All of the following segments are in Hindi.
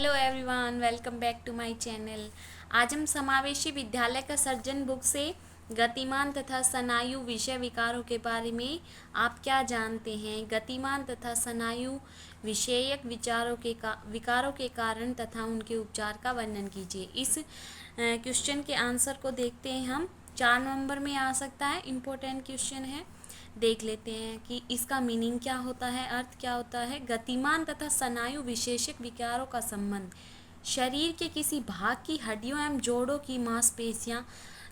Hello everyone, welcome back to my channel. आज हम समावेशी विद्यालय का सर्जन बुक से गतिमान तथा स्नायु विषय विकारों के बारे में आप क्या जानते हैं। गतिमान तथा स्नायु विषयक विकारों के कारण तथा उनके उपचार का वर्णन कीजिए। इस क्वेश्चन के आंसर को देखते हैं हम। 4 नवंबर में आ सकता है, इम्पोर्टेंट क्वेश्चन है। देख लेते हैं कि इसका मीनिंग क्या होता है, अर्थ क्या होता है। गतिमान तथा स्नायु विशेषक विकारों का संबंध शरीर के किसी भाग की हड्डियों एवं जोड़ों की मांसपेशियां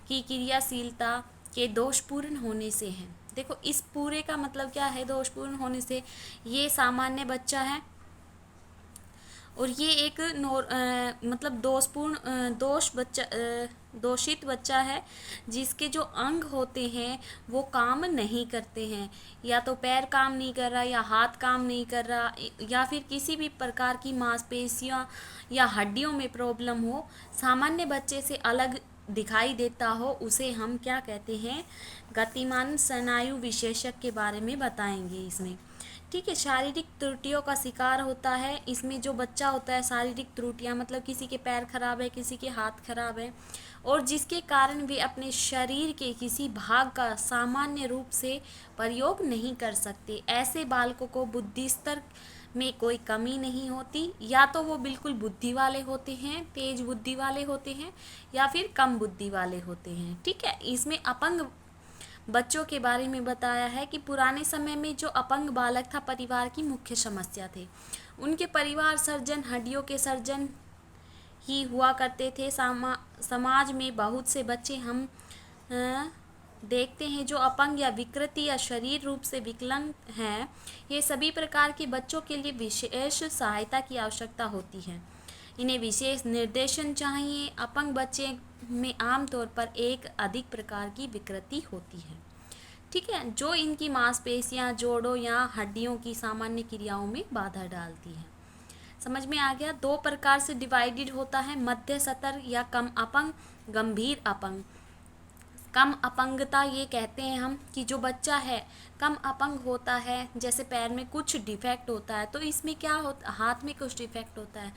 की क्रियाशीलता के दोषपूर्ण होने से है। देखो, इस पूरे का मतलब क्या है दोषपूर्ण होने से। ये सामान्य बच्चा है और ये एक मतलब दोषित बच्चा है जिसके जो अंग होते हैं वो काम नहीं करते हैं। या तो पैर काम नहीं कर रहा, या हाथ काम नहीं कर रहा, या फिर किसी भी प्रकार की मांसपेशियां या हड्डियों में प्रॉब्लम हो, सामान्य बच्चे से अलग दिखाई देता हो, उसे हम क्या कहते हैं, गतिमान स्नायु विशेषक के बारे में बताएंगे इसमें। ठीक है। शारीरिक त्रुटियों का शिकार होता है। इसमें जो बच्चा होता है, शारीरिक त्रुटियां मतलब किसी के पैर खराब है, किसी के हाथ खराब है, और जिसके कारण वे अपने शरीर के किसी भाग का सामान्य रूप से प्रयोग नहीं कर सकते। ऐसे बालकों को बुद्धि स्तर में कोई कमी नहीं होती। या तो वो बिल्कुल बुद्धि वाले होते हैं, तेज बुद्धि वाले होते हैं, या फिर कम बुद्धि वाले होते हैं। ठीक है। इसमें अपंग बच्चों के बारे में बताया है कि पुराने समय में जो अपंग बालक था परिवार की मुख्य समस्या थे। उनके परिवार सर्जन, हड्डियों के सर्जन ही हुआ करते थे। समाज में बहुत से बच्चे हम देखते हैं जो अपंग या विकृति या शरीर रूप से विकलांग हैं। ये सभी प्रकार के बच्चों के लिए विशेष सहायता की आवश्यकता होती है। इन्हें विशेष निर्देशन चाहिए। अपंग बच्चे में आमतौर पर एक अधिक प्रकार की विकृति होती है। ठीक है, जो इनकी मांसपेशियां, जोड़ों या हड्डियों की सामान्य क्रियाओं में बाधा डालती है। समझ में आ गया। 2 प्रकार से डिवाइडेड होता है, मध्य स्तर या कम अपंग, गंभीर अपंग। कम अपंगता ये कहते हैं हम कि जो बच्चा है कम अपंग होता है, जैसे पैर में कुछ डिफेक्ट होता है, तो इसमें क्या होता, हाथ में कुछ डिफेक्ट होता है,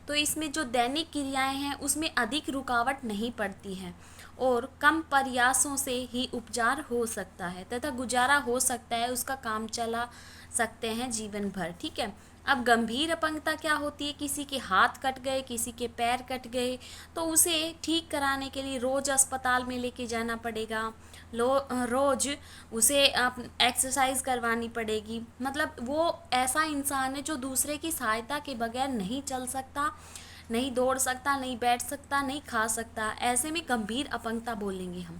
तो इसमें जो दैनिक क्रियाएं हैं उसमें अधिक रुकावट नहीं पड़ती है और कम प्रयासों से ही उपचार हो सकता है तथा गुजारा हो सकता है, उसका काम चला सकते हैं जीवन भर। ठीक है। अब गंभीर अपंगता क्या होती है, किसी के हाथ कट गए, किसी के पैर कट गए, तो उसे ठीक कराने के लिए रोज़ अस्पताल में लेके जाना पड़ेगा। रोज़ उसे एक्सरसाइज करवानी पड़ेगी। मतलब वो ऐसा इंसान है जो दूसरे की सहायता के बगैर नहीं चल सकता, नहीं दौड़ सकता, नहीं बैठ सकता, नहीं खा सकता। ऐसे में गंभीर अपंगता बोलेंगे हम।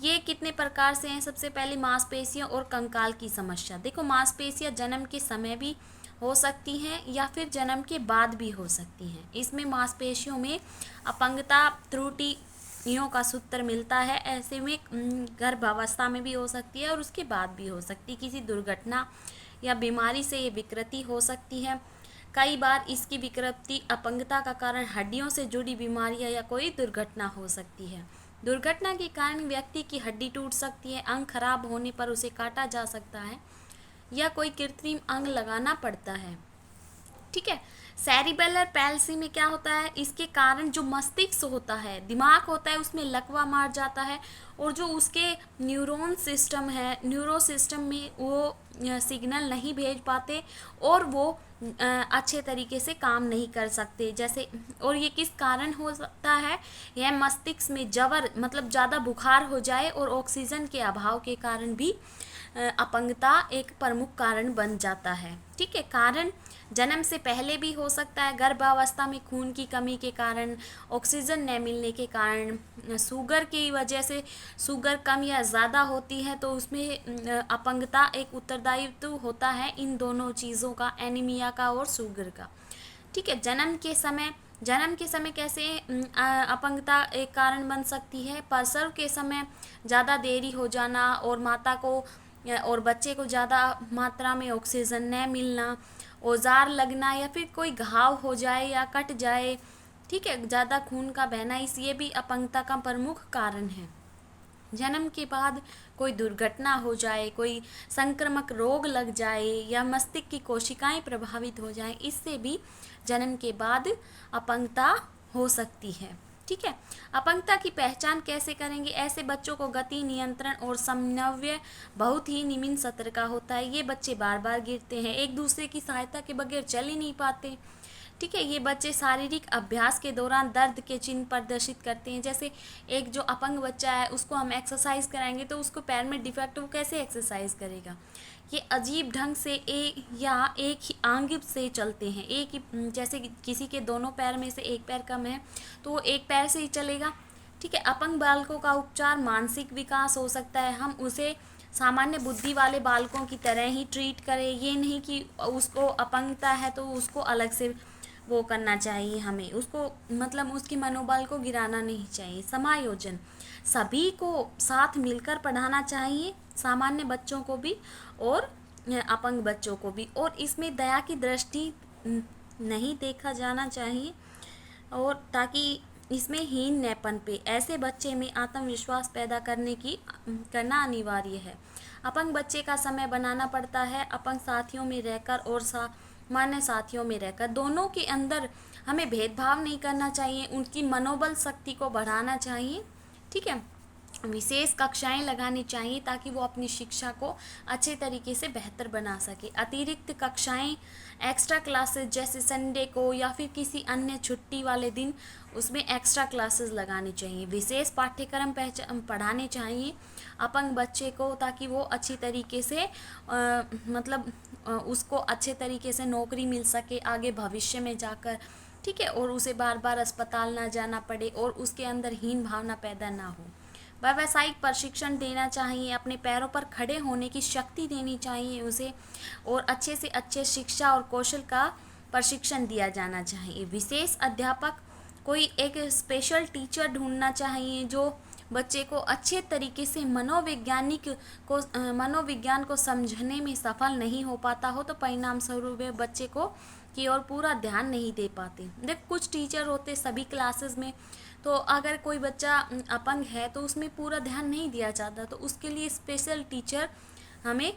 ये कितने प्रकार से हैं। सबसे पहले मांसपेशियां और कंकाल की समस्या। देखो, मांसपेशियां जन्म के समय भी हो सकती हैं या फिर जन्म के बाद भी हो सकती हैं। इसमें मांसपेशियों में अपंगता त्रुटियों का सूत्र मिलता है। ऐसे में गर्भावस्था में भी हो सकती है और उसके बाद भी हो सकती है। किसी दुर्घटना या बीमारी से ये विकृति हो सकती है। कई बार इसकी विकृति अपंगता का कारण हड्डियों से जुड़ी बीमारियां या कोई दुर्घटना हो सकती है। दुर्घटना के कारण व्यक्ति की हड्डी टूट सकती है, अंग खराब होने पर उसे काटा जा सकता है या कोई कृत्रिम अंग लगाना पड़ता है। ठीक है। सेरिबेलर पैल्सी में क्या होता है, इसके कारण जो मस्तिष्क होता है, दिमाग होता है, उसमें लकवा मार जाता है और जो उसके न्यूरो सिस्टम में वो सिग्नल नहीं भेज पाते और वो अच्छे तरीके से काम नहीं कर सकते। जैसे, और ये किस कारण हो सकता है, यह मस्तिष्क में जवर मतलब ज़्यादा बुखार हो जाए और ऑक्सीजन के अभाव के कारण भी अपंगता एक प्रमुख कारण बन जाता है। ठीक है। कारण जन्म से पहले भी हो सकता है, गर्भावस्था में खून की कमी के कारण, ऑक्सीजन न मिलने के कारण, शुगर की वजह से, शुगर कम या ज़्यादा होती है तो उसमें अपंगता एक उत्तरदायित्व होता है इन दोनों चीज़ों का, एनीमिया का और शुगर का। ठीक है। जन्म के समय कैसे अपंगता एक कारण बन सकती है, प्रसव के समय ज़्यादा देरी हो जाना और माता को और बच्चे को ज़्यादा मात्रा में ऑक्सीजन न मिलना, औजार लगना या फिर कोई घाव हो जाए या कट जाए। ठीक है। ज़्यादा खून का बहना, इस ये भी अपंगता का प्रमुख कारण है। जन्म के बाद कोई दुर्घटना हो जाए, कोई संक्रामक रोग लग जाए या मस्तिष्क की कोशिकाएं प्रभावित हो जाएं, इससे भी जन्म के बाद अपंगता हो सकती है। ठीक है। अपंगता की पहचान कैसे करेंगे? ऐसे बच्चों को गति नियंत्रण और समन्वय बहुत ही निम्न स्तर का होता है। ये बच्चे बार बार गिरते हैं, एक दूसरे की सहायता के बगैर चल ही नहीं पाते। ठीक है। ये बच्चे शारीरिक अभ्यास के दौरान दर्द के चिन्ह प्रदर्शित करते हैं। जैसे एक जो अपंग बच्चा है उसको हम एक्सरसाइज कराएंगे तो उसको पैर में डिफेक्ट, वो कैसे एक्सरसाइज करेगा? ये अजीब ढंग से एक ही अंग से चलते हैं। एक ही, जैसे किसी के दोनों पैर में से एक पैर कम है तो वो एक पैर से ही चलेगा। ठीक है। अपंग बालकों का उपचार मानसिक विकास हो सकता है। हम उसे सामान्य बुद्धि वाले बालकों की तरह ही ट्रीट करें। ये नहीं कि उसको अपंगता है तो उसको अलग से वो करना चाहिए, हमें उसको मतलब उसकी मनोबल को गिराना नहीं चाहिए। समायोजन, सभी को साथ मिलकर पढ़ाना चाहिए, सामान्य बच्चों को भी और अपंग बच्चों को भी। और इसमें दया की दृष्टि नहीं देखा जाना चाहिए, और ताकि इसमें हीन न पनपे। ऐसे बच्चे में आत्मविश्वास पैदा करना अनिवार्य है। अपंग बच्चे का समय बनाना पड़ता है। अपंग साथियों में रहकर और सामान्य साथियों में रहकर, दोनों के अंदर हमें भेदभाव नहीं करना चाहिए, उनकी मनोबल शक्ति को बढ़ाना चाहिए। ठीक है। विशेष कक्षाएं लगानी चाहिए ताकि वो अपनी शिक्षा को अच्छे तरीके से बेहतर बना सके। अतिरिक्त कक्षाएं, एक्स्ट्रा क्लासेस, जैसे संडे को या फिर किसी अन्य छुट्टी वाले दिन उसमें एक्स्ट्रा क्लासेस लगानी चाहिए। विशेष पाठ्यक्रम पढ़ाने चाहिए अपंग बच्चे को, ताकि वो अच्छी तरीके से उसको अच्छे तरीके से नौकरी मिल सके आगे भविष्य में जाकर। ठीक है। और उसे बार बार अस्पताल ना जाना पड़े और उसके अंदर हीन भावना पैदा ना हो। व्यावसायिक प्रशिक्षण देना चाहिए, अपने पैरों पर खड़े होने की शक्ति देनी चाहिए उसे, और अच्छे से अच्छे शिक्षा और कौशल का प्रशिक्षण दिया जाना चाहिए। विशेष अध्यापक, कोई एक स्पेशल टीचर ढूंढना चाहिए जो बच्चे को अच्छे तरीके से मनोविज्ञान को समझने में सफल नहीं हो पाता हो तो परिणाम स्वरूप वे बच्चे को की ओर पूरा ध्यान नहीं दे पाते। देख, कुछ टीचर होते सभी क्लासेस में, तो अगर कोई बच्चा अपंग है तो उसमें पूरा ध्यान नहीं दिया जाता, तो उसके लिए स्पेशल टीचर हमें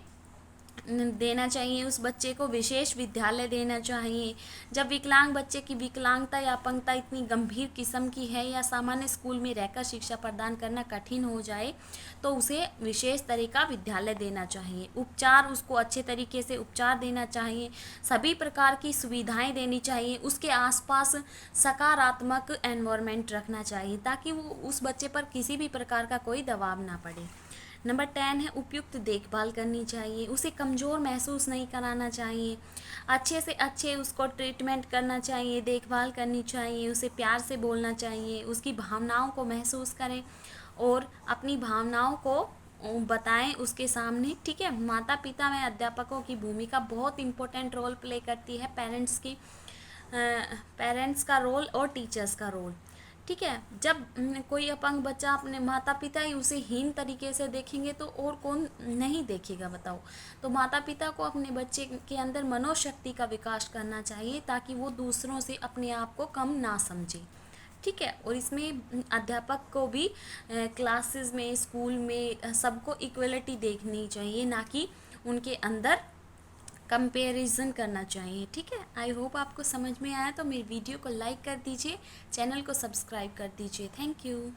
देना चाहिए। उस बच्चे को विशेष विद्यालय देना चाहिए। जब विकलांग बच्चे की विकलांगता या अपंगता इतनी गंभीर किस्म की है या सामान्य स्कूल में रहकर शिक्षा प्रदान करना कठिन हो जाए तो उसे विशेष तरह का विद्यालय देना चाहिए। उपचार, उसको अच्छे तरीके से उपचार देना चाहिए, सभी प्रकार की सुविधाएं देनी चाहिए, उसके आसपास सकारात्मक एनवायरनमेंट रखना चाहिए ताकि वो उस बच्चे पर किसी भी प्रकार का कोई दबाव ना पड़े। नंबर 10 है उपयुक्त देखभाल करनी चाहिए, उसे कमज़ोर महसूस नहीं कराना चाहिए, अच्छे से अच्छे उसको ट्रीटमेंट करना चाहिए, देखभाल करनी चाहिए, उसे प्यार से बोलना चाहिए, उसकी भावनाओं को महसूस करें और अपनी भावनाओं को बताएं उसके सामने। ठीक है। माता पिता में अध्यापकों की भूमिका बहुत इम्पोर्टेंट रोल प्ले करती है, पेरेंट्स का रोल और टीचर्स का रोल। ठीक है। जब कोई अपंग बच्चा अपने माता पिता ही उसे हीन तरीके से देखेंगे तो और कौन नहीं देखेगा, बताओ। तो माता पिता को अपने बच्चे के अंदर मनोशक्ति का विकास करना चाहिए ताकि वो दूसरों से अपने आप को कम ना समझे। ठीक है। और इसमें अध्यापक को भी क्लासेस में, स्कूल में सबको इक्वलिटी देखनी चाहिए, ना कि उनके अंदर कंपैरिजन करना चाहिए। ठीक है। आई होप आपको समझ में आया, तो मेरी वीडियो को लाइक कर दीजिए, चैनल को सब्सक्राइब कर दीजिए। Thank you.